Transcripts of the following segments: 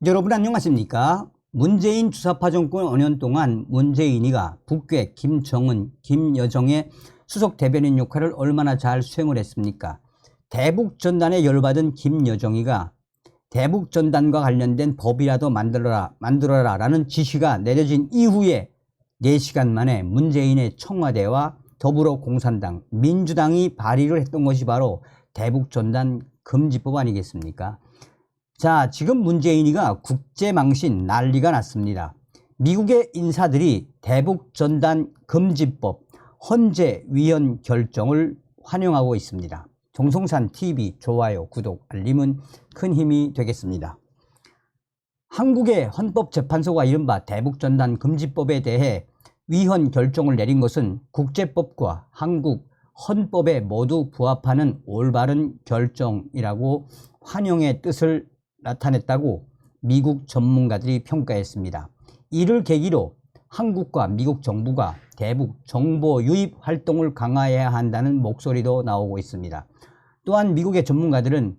여러분 안녕하십니까? 문재인 주사파 정권 5년 동안 문재인이가 북괴, 김정은, 김여정의 수석 대변인 역할을 얼마나 잘 수행을 했습니까? 대북전단에 열받은 김여정이가 대북전단과 관련된 법이라도 만들어라 라는 지시가 내려진 이후에 4시간 만에 문재인의 청와대와 더불어공산당, 민주당이 발의를 했던 것이 바로 대북전단 금지법 아니겠습니까? 자, 지금 문재인이가 국제망신 난리가 났습니다. 미국의 인사들이 대북전단 금지법 헌재위원 결정을 환영하고 있습니다. 정성산TV 좋아요, 구독, 알림은 큰 힘이 되겠습니다. 한국의 헌법재판소가 이른바 대북전단 금지법에 대해 위헌 결정을 내린 것은 국제법과 한국 헌법에 모두 부합하는 올바른 결정이라고 환영의 뜻을 나타냈다고 미국 전문가들이 평가했습니다. 이를 계기로 한국과 미국 정부가 대북 정보 유입 활동을 강화해야 한다는 목소리도 나오고 있습니다. 또한 미국의 전문가들은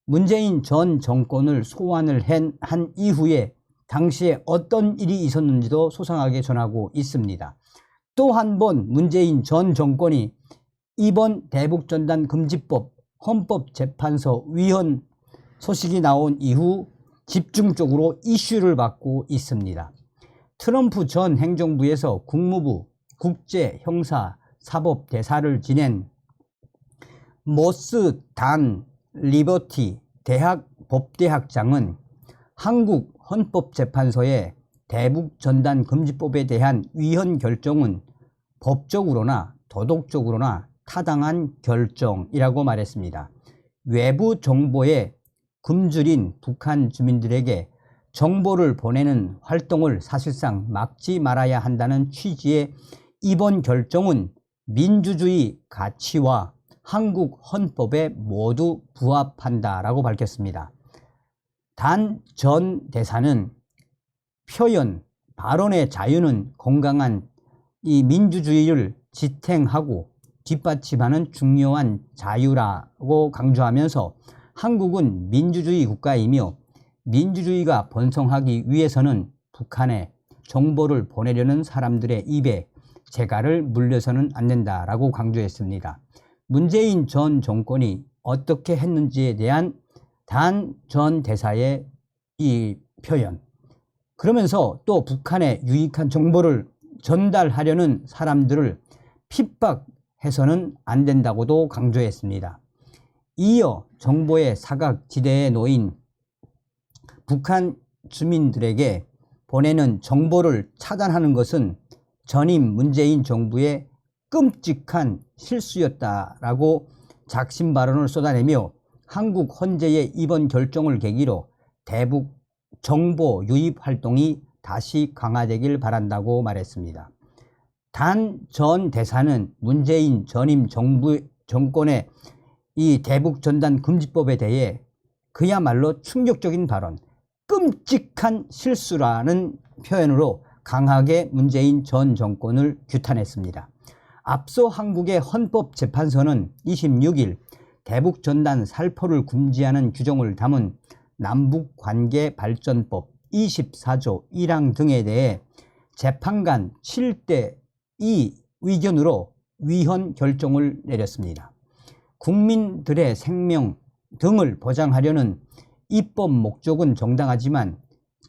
문재인 전 정권을 소환을 한 이후에 당시에 어떤 일이 있었는지도 소상하게 전하고 있습니다. 또 한 번 문재인 전 정권이 이번 대북전단 금지법 헌법재판소 위헌 소식이 나온 이후 집중적으로 이슈를 받고 있습니다. 트럼프 전 행정부에서 국무부 국제형사사법대사를 지낸 모스 단 리버티 대학 법대학장은 한국 헌법재판소의 대북전단 금지법에 대한 위헌 결정은 법적으로나 도덕적으로나 타당한 결정이라고 말했습니다. 외부 정보의 굶주린 북한 주민들에게 정보를 보내는 활동을 사실상 막지 말아야 한다는 취지의 이번 결정은 민주주의 가치와 한국 헌법에 모두 부합한다라고 밝혔습니다. 단 전 대사는 표현, 발언의 자유는 건강한 이 민주주의를 지탱하고 뒷받침하는 중요한 자유라고 강조하면서 한국은 민주주의 국가이며 민주주의가 번성하기 위해서는 북한에 정보를 보내려는 사람들의 입에 재갈을 물려서는 안 된다라고 강조했습니다. 문재인 전 정권이 어떻게 했는지에 대한 단 전 대사의 이 표현, 그러면서 또 북한에 유익한 정보를 전달하려는 사람들을 핍박해서는 안 된다고도 강조했습니다. 이어 정보의 사각지대에 놓인 북한 주민들에게 보내는 정보를 차단하는 것은 전임 문재인 정부의 끔찍한 실수였다라고 작심 발언을 쏟아내며 한국 헌재의 이번 결정을 계기로 대북 정보 유입 활동이 다시 강화되길 바란다고 말했습니다. 단 전 대사는 문재인 전임 정권의 이 대북전단 금지법에 대해 그야말로 충격적인 발언, 끔찍한 실수라는 표현으로 강하게 문재인 전 정권을 규탄했습니다. 앞서 한국의 헌법재판소는 26일 대북전단 살포를 금지하는 규정을 담은 남북관계발전법 24조 1항 등에 대해 재판관 7대2 의견으로 위헌 결정을 내렸습니다. 국민들의 생명 등을 보장하려는 입법 목적은 정당하지만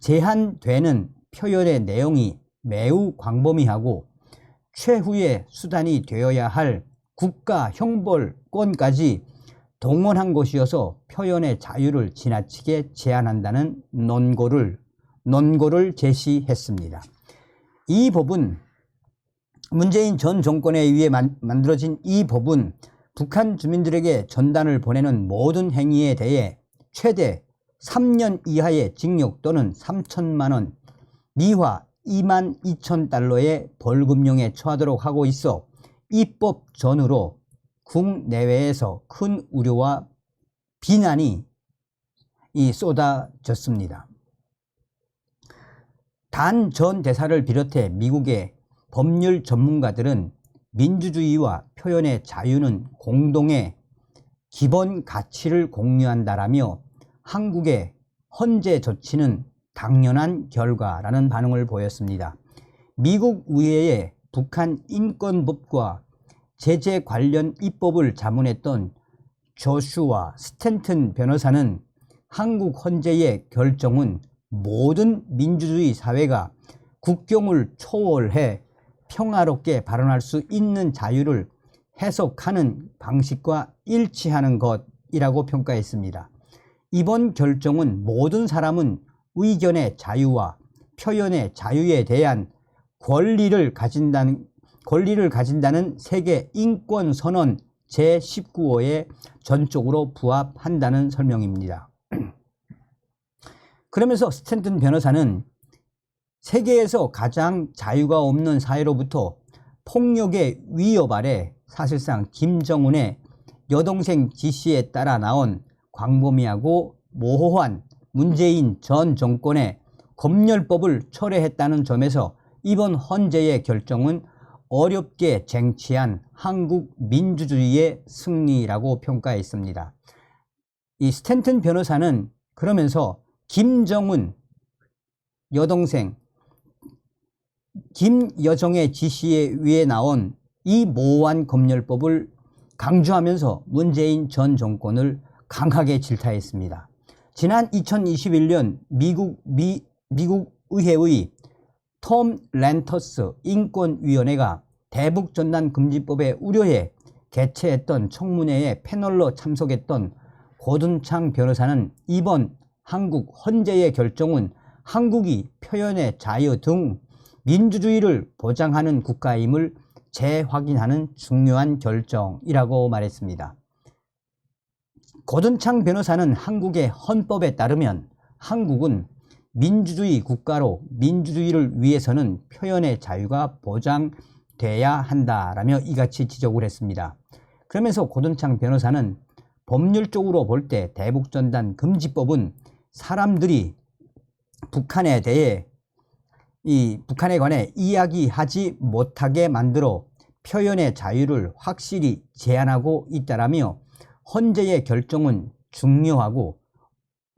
제한되는 표현의 내용이 매우 광범위하고 최후의 수단이 되어야 할 국가 형벌권까지 동원한 것이어서 표현의 자유를 지나치게 제한한다는 논거를 제시했습니다. 이 법은 문재인 전 정권에 의해 만들어진 이 법은 북한 주민들에게 전단을 보내는 모든 행위에 대해 최대 3년 이하의 징역 또는 3천만 원, 미화 22,000달러의 벌금형에 처하도록 하고 있어 입법 전후로 국내외에서 큰 우려와 비난이 쏟아졌습니다. 단 전 대사를 비롯해 미국의 법률 전문가들은 민주주의와 표현의 자유는 공동의 기본 가치를 공유한다라며 한국의 헌재 조치는 당연한 결과라는 반응을 보였습니다. 미국 의회의 북한 인권법과 제재 관련 입법을 자문했던 조슈아 스탠튼 변호사는 한국 헌재의 결정은 모든 민주주의 사회가 국경을 초월해 평화롭게 발언할 수 있는 자유를 해석하는 방식과 일치하는 것이라고 평가했습니다. 이번 결정은 모든 사람은 의견의 자유와 표현의 자유에 대한 권리를 가진다는 세계 인권선언 제19호에 전적으로 부합한다는 설명입니다. 그러면서 스탠튼 변호사는 세계에서 가장 자유가 없는 사회로부터 폭력의 위협 아래 사실상 김정은의 여동생 지시에 따라 나온 광범위하고 모호한 문재인 전 정권의 검열법을 철회했다는 점에서 이번 헌재의 결정은 어렵게 쟁취한 한국 민주주의의 승리라고 평가했습니다. 이 스탠튼 변호사는 그러면서 김정은 여동생 김여정의 지시에 의해 나온 이 모호한 검열법을 강조하면서 문재인 전 정권을 강하게 질타했습니다. 지난 2021년 미국 의회의 톰 랜터스 인권위원회가 대북전단금지법에 우려해 개최했던 청문회에 패널로 참석했던 고든창 변호사는 이번 한국 헌재의 결정은 한국이 표현의 자유 등 민주주의를 보장하는 국가임을 재확인하는 중요한 결정이라고 말했습니다. 고든창 변호사는 한국의 헌법에 따르면 한국은 민주주의 국가로 민주주의를 위해서는 표현의 자유가 보장돼야 한다라며 이같이 지적을 했습니다. 그러면서 고든창 변호사는 법률적으로 볼 때 대북전단 금지법은 사람들이 북한에 관해 이야기하지 못하게 만들어 표현의 자유를 확실히 제한하고 있다라며 헌재의 결정은 중요하고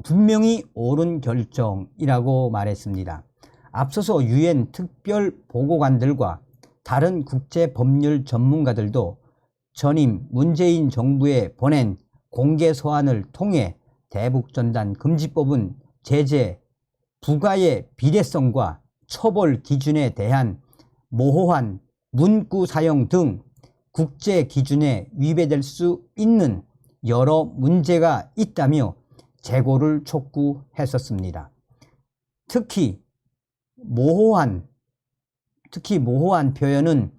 분명히 옳은 결정이라고 말했습니다. 앞서서 유엔 특별보고관들과 다른 국제법률 전문가들도 전임 문재인 정부에 보낸 공개 서한을 통해 대북전단 금지법은 제재 부과의 비례성과 처벌 기준에 대한 모호한 문구 사용 등 국제 기준에 위배될 수 있는 여러 문제가 있다며 재고를 촉구했었습니다. 특히 모호한 표현은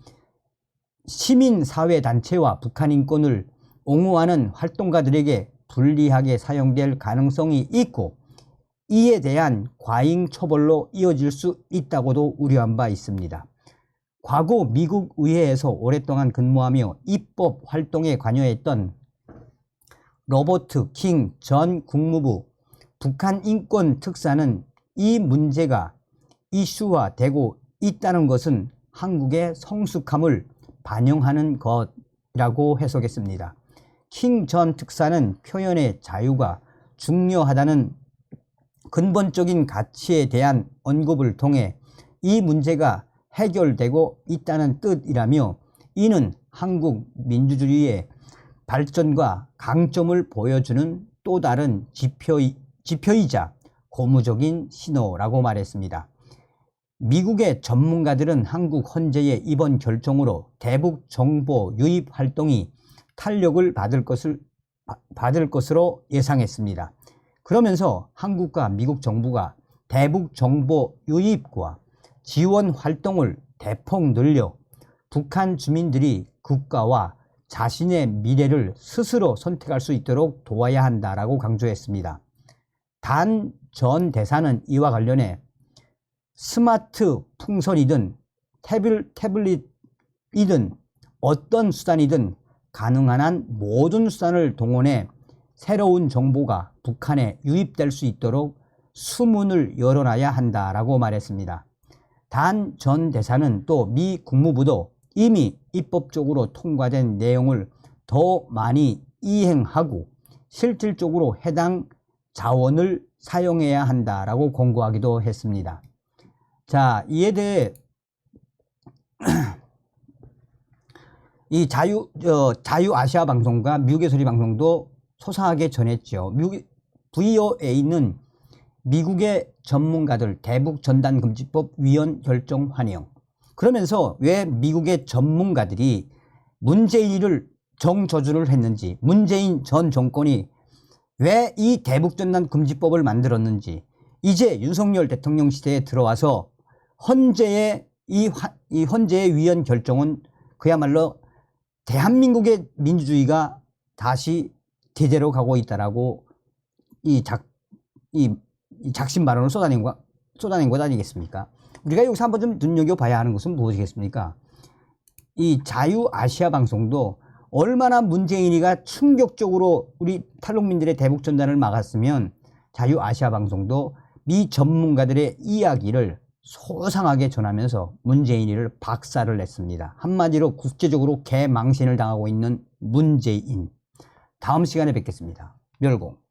시민사회단체와 북한 인권을 옹호하는 활동가들에게 불리하게 사용될 가능성이 있고 이에 대한 과잉 처벌로 이어질 수 있다고도 우려한 바 있습니다. 과거 미국 의회에서 오랫동안 근무하며 입법 활동에 관여했던 로버트 킹 전 국무부 북한 인권 특사는 이 문제가 이슈화되고 있다는 것은 한국의 성숙함을 반영하는 것이라고 해석했습니다. 킹 전 특사는 표현의 자유가 중요하다는 근본적인 가치에 대한 언급을 통해 이 문제가 해결되고 있다는 뜻이라며 이는 한국 민주주의의 발전과 강점을 보여주는 또 다른 지표이자 고무적인 신호라고 말했습니다. 미국의 전문가들은 한국 헌재의 이번 결정으로 대북 정보 유입 활동이 탄력을 받을 것으로 예상했습니다. 그러면서 한국과 미국 정부가 대북 정보 유입과 지원 활동을 대폭 늘려 북한 주민들이 국가와 자신의 미래를 스스로 선택할 수 있도록 도와야 한다라고 강조했습니다. 단 전 대사는 이와 관련해 스마트 풍선이든 태블릿이든 어떤 수단이든 가능한 한 모든 수단을 동원해 새로운 정보가 북한에 유입될 수 있도록 수문을 열어놔야 한다라고 말했습니다. 단 전 대사는 또 미 국무부도 이미 입법적으로 통과된 내용을 더 많이 이행하고 실질적으로 해당 자원을 사용해야 한다라고 권고하기도 했습니다. 자, 이에 대해 이 자유아시아 방송과 미국의 소리 방송도 소상하게 전했죠. VOA는 미국의 전문가들 대북 전단금지법 위원 결정 환영. 그러면서 왜 미국의 전문가들이 문재인을 정저주를 했는지, 문재인 전 정권이 왜 이 대북 전단금지법을 만들었는지, 이제 윤석열 대통령 시대에 들어와서 헌재의 헌재의 위원 결정은 그야말로 대한민국의 민주주의가 다시 대대로 가고 있다라고 이 작심 발언을 쏟아낸 것 아니겠습니까? 우리가 여기서 한번 좀 눈여겨봐야 하는 것은 무엇이겠습니까? 이 자유아시아 방송도 얼마나 문재인이가 충격적으로 우리 탈북민들의 대북 전단을 막았으면 자유아시아 방송도 미 전문가들의 이야기를 소상하게 전하면서 문재인이를 박살을 냈습니다. 한마디로 국제적으로 개망신을 당하고 있는 문재인. 다음 시간에 뵙겠습니다. 멸공.